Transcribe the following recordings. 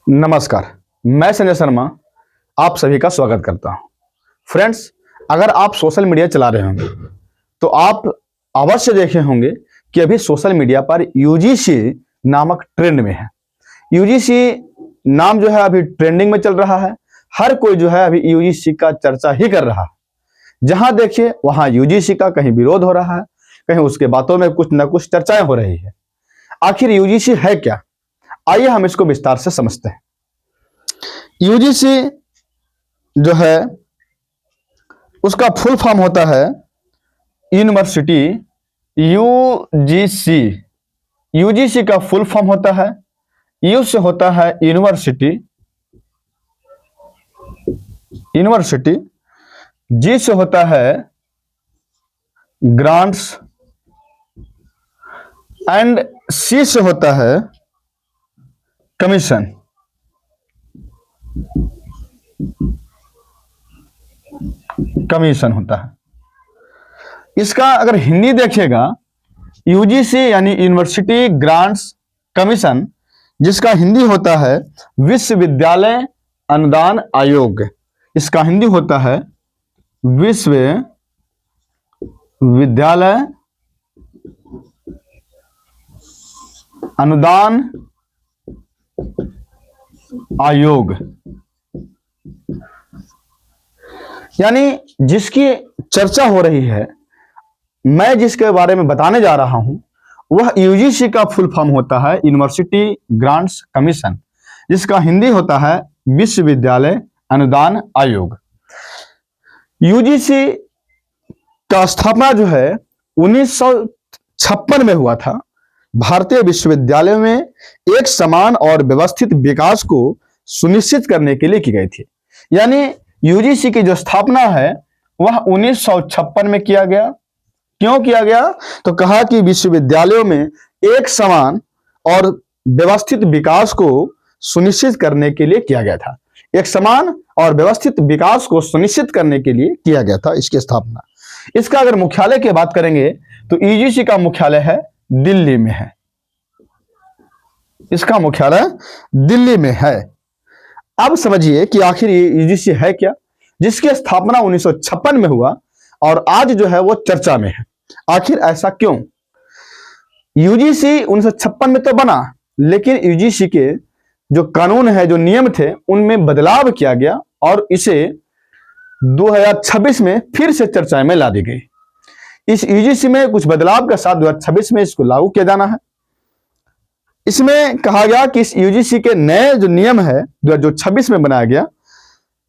नमस्कार, मैं संजय शर्मा आप सभी का स्वागत करता हूं। फ्रेंड्स, अगर आप सोशल मीडिया चला रहे होंगे तो आप अवश्य देखे होंगे कि अभी सोशल मीडिया पर यूजीसी नामक ट्रेंड में है। यूजीसी नाम जो है अभी ट्रेंडिंग में चल रहा है। हर कोई जो है अभी यूजीसी का चर्चा ही कर रहा है। जहां देखिए वहां यूजीसी का कहीं विरोध हो रहा है, कहीं उसके बातों में कुछ न कुछ चर्चाएं हो रही है। आखिर यूजीसी है क्या? आइए हम इसको विस्तार से समझते हैं। यूजीसी जो है उसका फुल फॉर्म होता है यूनिवर्सिटी। यूजीसी यूजीसी का फुल फॉर्म होता है, यू से होता है यूनिवर्सिटी, जी से होता है ग्रांट्स एंड सी से होता है कमीशन। होता है। इसका अगर हिंदी देखिएगा, यूजीसी यानी यूनिवर्सिटी ग्रांट्स कमीशन, जिसका हिंदी होता है विश्वविद्यालय अनुदान आयोग। इसका हिंदी होता है विश्वविद्यालय अनुदान आयोग। यानी जिसकी चर्चा हो रही है, मैं जिसके बारे में बताने जा रहा हूं, वह यूजीसी का फुल फॉर्म होता है यूनिवर्सिटी ग्रांट्स कमीशन, जिसका हिंदी होता है विश्वविद्यालय अनुदान आयोग। यूजीसी का स्थापना जो है 1956 में हुआ था। भारतीय विश्वविद्यालयों में एक समान और व्यवस्थित विकास को सुनिश्चित करने के लिए की गई थी। यानी यूजीसी की जो स्थापना है वह 1956 में किया गया। क्यों किया गया? तो कहा कि विश्वविद्यालयों में एक समान और व्यवस्थित विकास को सुनिश्चित करने के लिए किया गया था। एक समान और व्यवस्थित विकास को सुनिश्चित करने के लिए किया गया था इसकी स्थापना। इसका अगर मुख्यालय की बात करेंगे तो यूजीसी का मुख्यालय है दिल्ली में है। इसका मुख्यालय दिल्ली में है। अब समझिए कि आखिर ये यूजीसी है क्या, जिसकी स्थापना 1956 में हुआ और आज जो है वो चर्चा में है। आखिर ऐसा क्यों? यूजीसी 1956 में तो बना, लेकिन यूजीसी के जो कानून है, जो नियम थे, उनमें बदलाव किया गया और इसे 2026 में फिर से चर्चा में ला दी गई। इस यूजीसी में कुछ बदलाव के साथ 2026 में इसको लागू किया जाना है। इसमें कहा गया कि इस यूजीसी के नए जो नियम है 2026 में बनाया गया,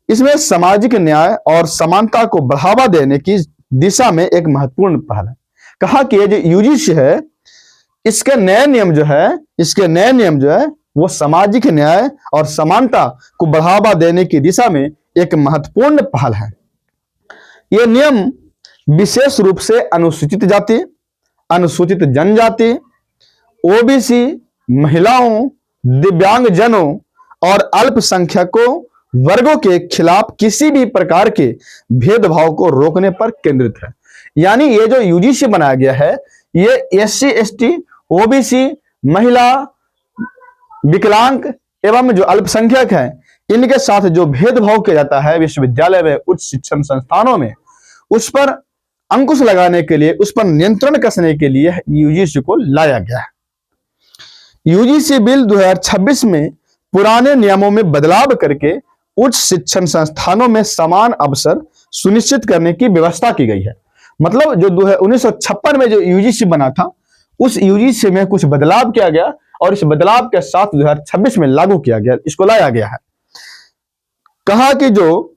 इसमें सामाजिक न्याय और समानता को बढ़ावा देने की दिशा में एक महत्वपूर्ण पहल है। कहा कि ये जो यूजीसी है, इसके नए नियम जो है वो सामाजिक न्याय और समानता को बढ़ावा देने की दिशा में एक महत्वपूर्ण पहल है। ये नियम विशेष रूप से अनुसूचित जाति, अनुसूचित जनजाति, ओबीसी, महिलाओं, दिव्यांगजनों और अल्पसंख्यकों वर्गों के खिलाफ किसी भी प्रकार के भेदभाव को रोकने पर केंद्रित है। यानी ये जो यूजीसी बनाया गया है, ये एससी, एसटी, ओबीसी, महिला, विकलांग एवं जो अल्पसंख्यक हैं, इनके साथ जो भेदभाव किया जाता है विश्वविद्यालय में, उच्च शिक्षण संस्थानों में, उस पर अंकुश लगाने के लिए, उस पर नियंत्रण कसने के लिए यूजीसी को लाया गया है। यूजीसी बिल 2026 में पुराने नियमों में बदलाव करके उच्च शिक्षण संस्थानों में समान अवसर सुनिश्चित करने की व्यवस्था की गई है। मतलब जो 1956 में जो यूजीसी बना था, उस यूजीसी में कुछ बदलाव किया गया और इस बदलाव के साथ 2026 में लागू किया गया, इसको लाया गया है। कहा कि जो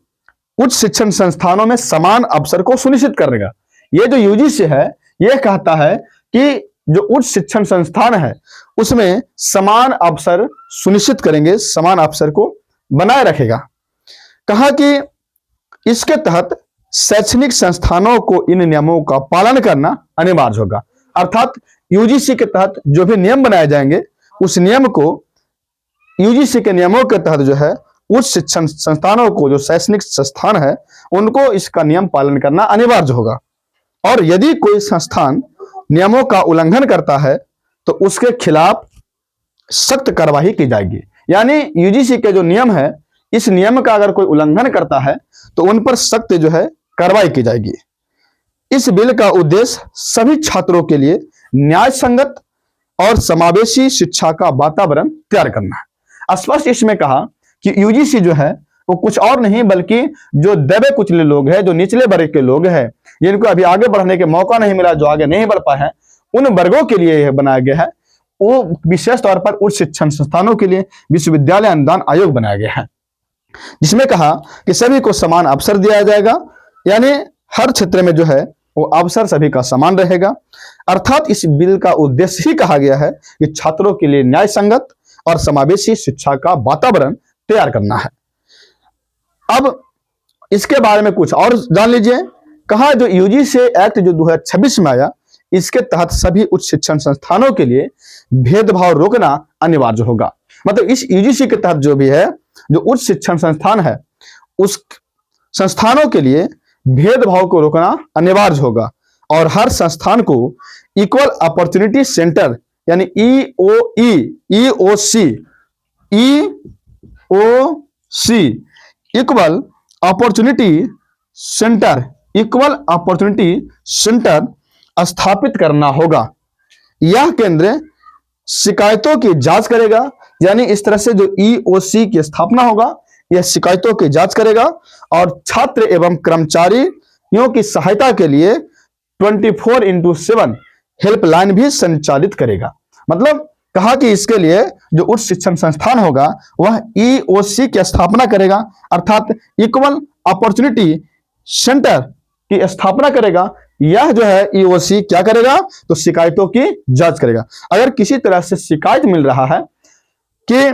उच्च शिक्षण संस्थानों में समान अवसर को सुनिश्चित करेगा। ये जो यूजीसी है, यह कहता है कि जो उच्च शिक्षण संस्थान है उसमें समान अवसर सुनिश्चित करेंगे, समान अवसर को बनाए रखेगा। कहा कि इसके तहत शैक्षणिक संस्थानों को इन नियमों का पालन करना अनिवार्य होगा। अर्थात यूजीसी के तहत जो भी नियम बनाए जाएंगे, उस नियम को, यूजीसी के नियमों के तहत जो है उच्च शिक्षण संस्थानों को, जो शैक्षणिक संस्थान है, उनको इसका नियम पालन करना अनिवार्य होगा। और यदि कोई संस्थान नियमों का उल्लंघन करता है तो उसके खिलाफ सख्त कार्रवाई की जाएगी। यानी यूजीसी के जो नियम है, इस नियम का अगर कोई उल्लंघन करता है तो उन पर सख्त जो है कार्रवाई की जाएगी। इस बिल का उद्देश्य सभी छात्रों के लिए न्याय संगत और समावेशी शिक्षा का वातावरण तैयार करना है। स्पष्ट इसमें कहा कि यूजीसी जो है वो कुछ और नहीं बल्कि जो दबे कुचले लोग हैं, जो निचले वर्ग के लोग हैं, जिनको अभी आगे बढ़ने के मौका नहीं मिला, जो आगे नहीं बढ़ पाए हैं, उन वर्गों के लिए यह बनाया गया है। वो विशेष तौर पर उच्च शिक्षण संस्थानों के लिए विश्वविद्यालय अनुदान आयोग बनाया गया है, जिसमें कहा कि सभी को समान अवसर दिया जाएगा, यानी हर क्षेत्र में जो है वो अवसर सभी का समान रहेगा। अर्थात इस बिल का उद्देश्य ही कहा गया है कि छात्रों के लिए न्याय संगत और समावेशी शिक्षा का वातावरण तैयार करना है। अब इसके बारे में कुछ और जान लीजिए। कहा जो यूजीसी एक्ट जो 2026 में आया, इसके तहत सभी उच्च शिक्षण संस्थानों के लिए भेदभाव रोकना अनिवार्य होगा। मतलब इस यूजीसी के तहत जो भी है, जो उच्च शिक्षण संस्थान है, उस संस्थानों के लिए भेदभाव को रोकना अनिवार्य होगा और हर संस्थान को इक्वल अपॉर्चुनिटी सेंटर यानी ईओसी इक्वल अपॉर्चुनिटी सेंटर स्थापित करना होगा। यह केंद्र शिकायतों की जांच करेगा, यानी इस तरह से जो ईओसी की स्थापना होगा, यह शिकायतों की जांच करेगा और छात्र एवं कर्मचारियों की सहायता के लिए 24/7 हेल्पलाइन भी संचालित करेगा। मतलब कहा कि इसके लिए जो उच्च शिक्षण संस्थान होगा वह ईओसी की स्थापना करेगा, अर्थात इक्वल अपॉर्चुनिटी सेंटर की स्थापना करेगा। यह जो है ईओसी क्या करेगा, तो शिकायतों की जांच करेगा। अगर किसी तरह से शिकायत मिल रहा है कि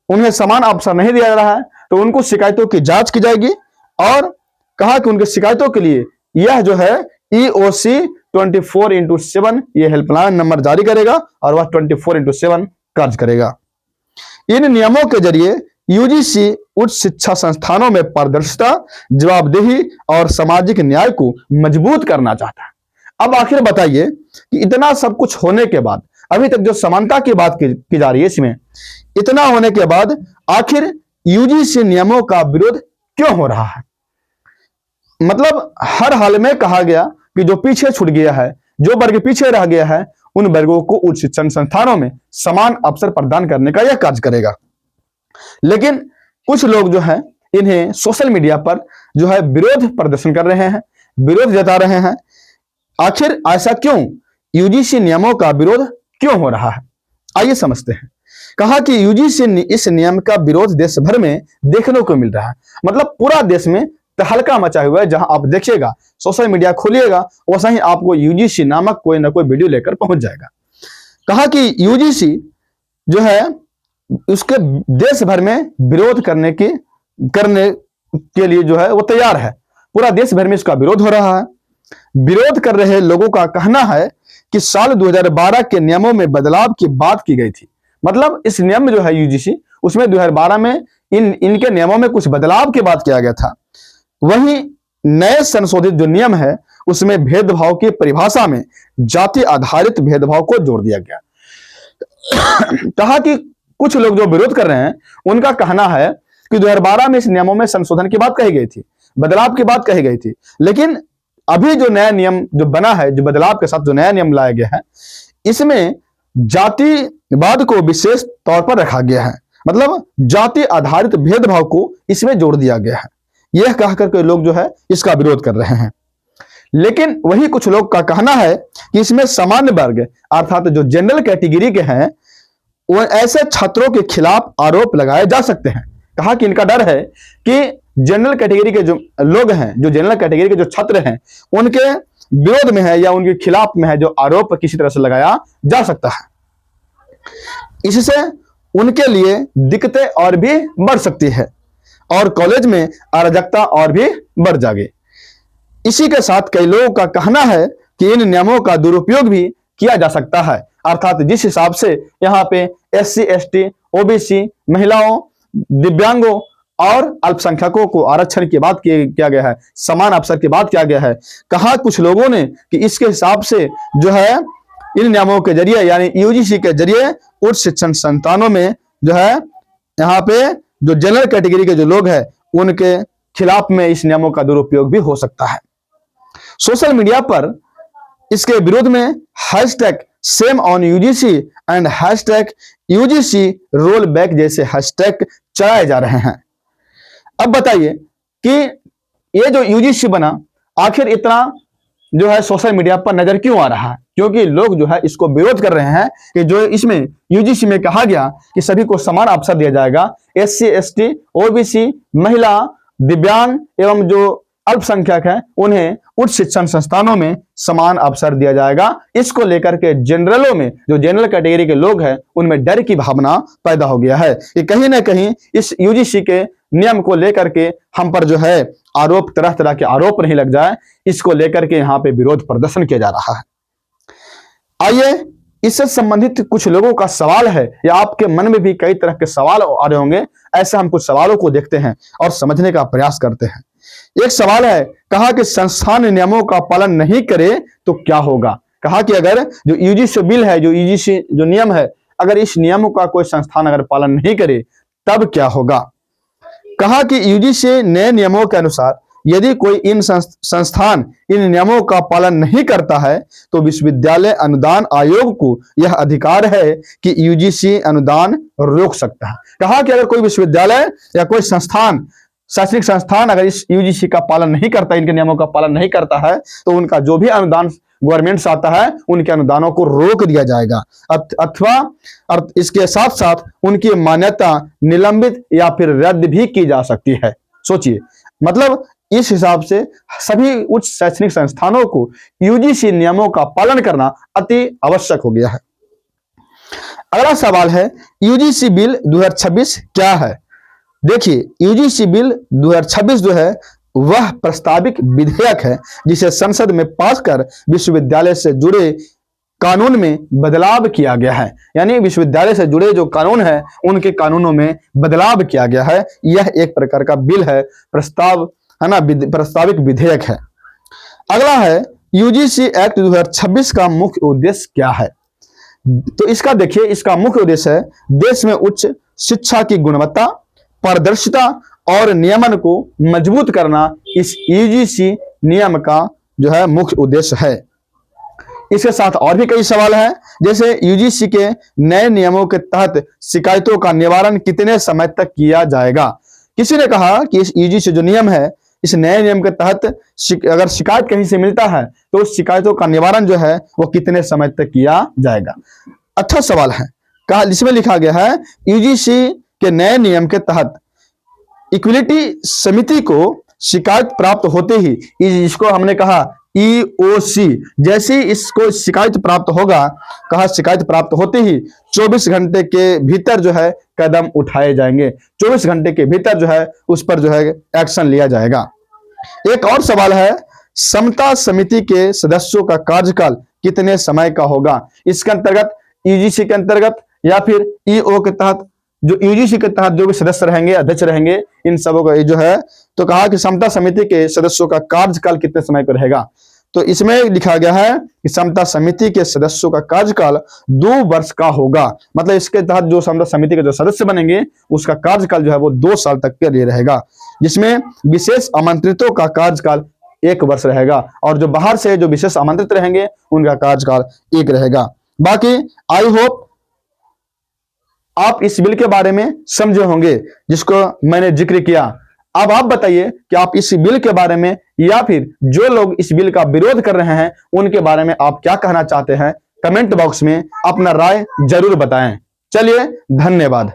उन्हें समान अवसर नहीं दिया जा रहा है, तो उनको शिकायतों की जांच की जाएगी और कहा कि उनके शिकायतों के लिए यह जो है ईओसी 24/7 ये हेल्पलाइन नंबर जारी करेगा और वह 24/7 कार्य करेगा। इन नियमों के जरिए यूजीसी उच्च शिक्षा संस्थानों में पारदर्शिता, जवाबदेही और सामाजिक न्याय को मजबूत करना चाहता है। अब आखिर बताइए कि इतना सब कुछ होने के बाद, अभी तक जो समानता की बात की जा रही है, इसमें इतना होने के बाद आखिर यूजीसी नियमों का विरोध क्यों हो रहा है? मतलब हर हाल में कहा गया कि जो पीछे छूट गया है, जो वर्ग पीछे रह गया है, उन वर्गों को उच्च शिक्षण संस्थानों में समान अवसर प्रदान करने का यह कार्य करेगा। लेकिन कुछ लोग जो है इन्हें सोशल मीडिया पर जो है विरोध प्रदर्शन कर रहे हैं, विरोध जता रहे हैं। आखिर ऐसा क्यों? यूजीसी नियमों का विरोध क्यों हो रहा है? आइए समझते हैं। कहा कि यूजीसी इस नियम का विरोध देश भर में देखने को मिल रहा है। मतलब पूरा देश में तहलका मचा हुआ है। जहां आप देखिएगा, सोशल मीडिया खोलिएगा, वैसा ही आपको यूजीसी नामक कोई ना कोई वीडियो लेकर पहुंच जाएगा। कहा कि यूजीसी जो है उसके देश भर में विरोध करने के लिए जो है वो तैयार है। पूरा देश भर में इसका विरोध हो रहा है। विरोध कर रहे लोगों का कहना है कि साल 2012 के नियमों में बदलाव की बात की गई थी। मतलब इस नियम में जो है यूजीसी, उसमें 2012 में इनके नियमों में कुछ बदलाव की बात किया गया था। वहीं नए संशोधित जो नियम है उसमें भेदभाव की परिभाषा में जाति आधारित भेदभाव को जोड़ दिया गया। कहा कि कुछ लोग जो विरोध कर रहे हैं उनका कहना है कि 2012 में इस नियमों में संशोधन की बात कही गई थी, बदलाव की बात कही गई थी, लेकिन अभी जो नया नियम जो बना है, जो बदलाव के साथ जो नया नियम लाया गया है, इसमें जातिवाद को विशेष तौर पर रखा गया है। मतलब जाति आधारित भेदभाव को इसमें जोड़ दिया गया है। यह कहकर के लोग जो है इसका विरोध कर रहे हैं। लेकिन वही कुछ लोग का कहना है कि इसमें सामान्य वर्ग अर्थात जो जनरल कैटेगरी के हैं, वो ऐसे छात्रों के खिलाफ आरोप लगाए जा सकते हैं। कहा कि इनका डर है कि जनरल कैटेगरी के जो लोग हैं, जो जनरल कैटेगरी के जो छात्र हैं, उनके विरोध में है या उनके खिलाफ में है जो आरोप किसी तरह से लगाया जा सकता है। इससे उनके लिए दिक्कतें और भी बढ़ सकती है और कॉलेज में अराजकता और भी बढ़ जाएगी। इसी के साथ कई लोगों का कहना है कि इन नियमों का दुरुपयोग भी किया जा सकता है। अर्थात जिस हिसाब से यहाँ पे SC ST OBC महिलाओं, दिव्यांगों और अल्पसंख्यकों को आरक्षण की बात किया गया है, समान अवसर की बात किया गया है। कहा कुछ लोगों ने कि इसके हिसाब से जो है इन नियमों के जरिए यानी यूजीसी के जरिए उच्च शिक्षण संस्थानों में जो है यहाँ पे जो जनरल कैटेगरी के जो लोग हैं उनके खिलाफ में इस नियमों का दुरुपयोग भी हो सकता है। सोशल मीडिया पर इसके विरोध में hashtag shame on UGC and hashtag UGC roll back जैसे हैशटैग चलाए जा रहे हैं। अब बताइए कि ये जो यूजीसी बना आखिर इतना जो है सोशल मीडिया पर नजर क्यों आ रहा है? क्योंकि लोग जो है इसको विरोध कर रहे हैं कि जो इसमें यूजीसी में कहा गया कि सभी को समान अवसर दिया जाएगा, एससी, एसटी, ओबीसी, महिला, दिव्यांग एवं जो अल्पसंख्यक हैं उन्हें उच्च शिक्षण संस्थानों में समान अवसर दिया जाएगा। इसको लेकर के जनरलों में जो जनरल कैटेगरी के लोग हैं उनमें डर की भावना पैदा हो गया है कि कहीं ना कहीं इस यूजीसी के नियम को लेकर के हम पर जो है आरोप, तरह तरह के आरोप नहीं लग जाए, इसको लेकर के यहाँ पे विरोध प्रदर्शन किया जा रहा है। आइए इससे संबंधित कुछ लोगों का सवाल है या आपके मन में भी कई तरह के सवाल आ रहे होंगे, ऐसे हम कुछ सवालों को देखते हैं और समझने का प्रयास करते हैं। एक सवाल है, कहा कि संस्थान नियमों का पालन नहीं करे तो क्या होगा? कहा कि अगर जो यूजीसी बिल है, जो यूजीसी जो नियम है, अगर इस नियमों का कोई संस्थान अगर पालन नहीं करे तब क्या होगा? कहा कि यूजीसी नए नियमों के अनुसार यदि कोई इन संस्थान इन नियमों का पालन नहीं करता है तो विश्वविद्यालय अनुदान आयोग को यह अधिकार है कि यूजीसी अनुदान रोक सकता है। कहा कि अगर कोई विश्वविद्यालय या कोई संस्थान, शैक्षणिक संस्थान अगर इस यूजीसी का पालन नहीं करता, इनके नियमों का पालन नहीं करता है तो उनका जो भी अनुदान गवर्नमेंट से आता है उनके अनुदानों को रोक दिया जाएगा अथवा इसके साथ साथ उनकी मान्यता निलंबित या फिर रद्द भी की जा सकती है। सोचिए, मतलब इस हिसाब से सभी उच्च शैक्षणिक संस्थानों को यूजीसी नियमों का पालन करना अति आवश्यक हो गया है। अगला सवाल है, यूजीसी बिल 2026 क्या है? देखिए, यूजीसी बिल 2026 जो है वह प्रस्तावित विधेयक है जिसे संसद में पास कर विश्वविद्यालय से जुड़े कानून में बदलाव किया गया है। यानी विश्वविद्यालय से जुड़े जो कानून है उनके कानूनों में बदलाव किया गया है। यह एक प्रकार का बिल है, प्रस्ताव है ना, प्रस्तावित विधेयक है। अगला है, यूजीसी एक्ट 2026 का मुख्य उद्देश्य क्या है? तो इसका देखिए, इसका मुख्य उद्देश्य है देश में उच्च शिक्षा की गुणवत्ता, पारदर्शिता और नियमन को मजबूत करना इस यूजीसी नियम का जो है मुख्य उद्देश्य है। इसके साथ और भी कई सवाल हैं, जैसे यूजीसी के नए नियमों के तहत शिकायतों का निवारण कितने समय तक किया जाएगा? किसी ने कहा कि इस यूजीसी जो नियम है, इस नए नियम के तहत अगर शिकायत कहीं से मिलता है तो उस शिकायतों का निवारण जो है वो कितने समय तक किया जाएगा? अच्छा सवाल है, कहा इसमें लिखा गया है यूजीसी के नए नियम के तहत इक्विलिटी समिति को शिकायत प्राप्त होते ही, इसको हमने कहा ईओसी, जैसे ही इसको शिकायत प्राप्त होगा, कहा शिकायत प्राप्त होते ही 24 घंटे के भीतर जो है कदम उठाए जाएंगे। 24 घंटे के भीतर जो है उस पर जो है एक्शन लिया जाएगा। एक और सवाल है, समता समिति के सदस्यों का कार्यकाल कितने समय का होगा? इसके अंतर्गत यूजीसी के अंतर्गत या फिर ईओ के तहत जो यूजीसी के तहत जो भी सदस्य रहेंगे, अध्यक्ष रहेंगे, इन सबों का जो है, तो कहा कि समता समिति के सदस्यों का कार्यकाल कितने समय पर रहेगा? तो इसमें लिखा गया है कि समता समिति के सदस्यों का कार्यकाल 2 वर्ष का होगा। मतलब इसके तहत जो समता समिति के जो सदस्य बनेंगे उसका कार्यकाल जो है वो 2 साल तक के लिए रहेगा, जिसमें विशेष आमंत्रितों का कार्यकाल 1 वर्ष रहेगा और जो बाहर से जो विशेष आमंत्रित रहेंगे उनका कार्यकाल 1 रहेगा। बाकी आई होप आप इस बिल के बारे में समझे होंगे जिसको मैंने जिक्र किया। अब आप बताइए कि आप इस बिल के बारे में या फिर जो लोग इस बिल का विरोध कर रहे हैं उनके बारे में आप क्या कहना चाहते हैं? कमेंट बॉक्स में अपना राय जरूर बताएं। चलिए, धन्यवाद।